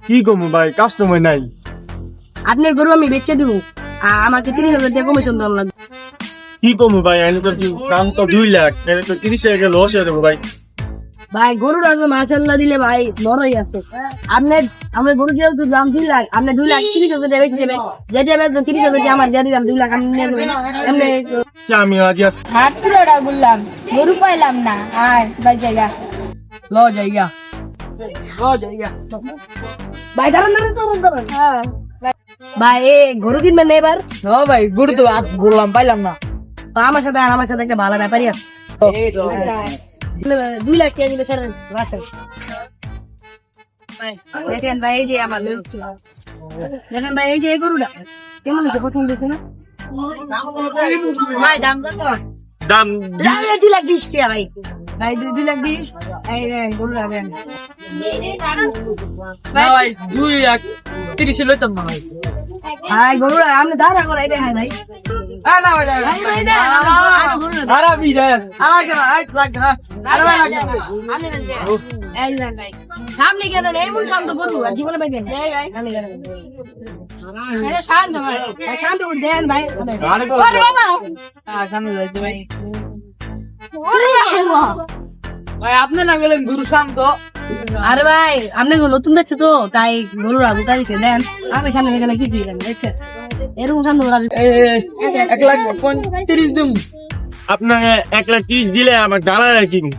কি কমু ভাই, কাস্টমার নাই। আপনার গরু আমি বেচে দিব, আমাকে 30,000 টাকা কমিশন দেওয়া লাগবে। কি কমু ভাই, আমি তো দাম তো 2 লাখ, এর তো 30 টাকা লস হয়ে যাবো ভাই। ভাই গরুটা তো মাশাআল্লাহ দিলে ভাই বড়ই আছে। আপনার গরু যেহেতু দাম 2 লাখ, আপনি 2 লাখ 30,000 টাকা বেশি দেবেন, যেটা বেচবেন 30,000 টাকা আমার দিয়ে দিলাম, 2 লাখ আমি নিয়ে দেবেন। এমনি আচ্ছা, আমি আজ আছি। হাট পুরোটা বললাম, গরু পাইলাম না। আর ভাই জায়গা ভাই দাঁড়ান দাঁড়ান তো দাঁড়ান। ভাই এ গরু কিনবেন না এবার? ভাই গরু তো আর বললাম পাইলাম না। আমার সাথে একটা ভালো ব্যাপারই আছে। 2 লাখ টাকা নিলে স্যার রাসেল ভাই দেখেন ভাই, এই যে আমার দেখেন ভাই, এই যে এই গরুটা কেমন হচ্ছে প্রথম দেখে না ভাই? দাম কত? দাম 2 লাখ 20 টাকা ভাই। ভাই 2 লাখ 20। এই দেন গরুটা দেন ভাই 2,30,000 লইতাম না ভাই। ভাই গরুটা আপনি দাঁড়া করে দেখেন ভাই। না ভাই ভাই ভাই দেন গরুটা আরামি দেন। আগে ভাই লাগবে না। আরে ভাই লাগবে না। আপনি দেন এই দেন ভাই, সামনে গিয়ে দেন, এই মন শান্ত গরু আর জীবনে পাইবেন সামনে গিয়ে দেন। শান্ত ভাই, শান্ত করে দেন ভাই। আরে সামনে যাইতে ভাই। ভাই আপনি না গেলেন গরু শান্ত। আরে ভাই আপনি নতুন দেখছে তো তাই গরুর আবু তারিছে দেন, আমি সামনে গেলে কিছুই দেন দেখছে এরকম শান্ত করা। 1,35,000 দিম। আপনাকে 1,30,000 দিলে আমার দাঁড়ায় কিনি।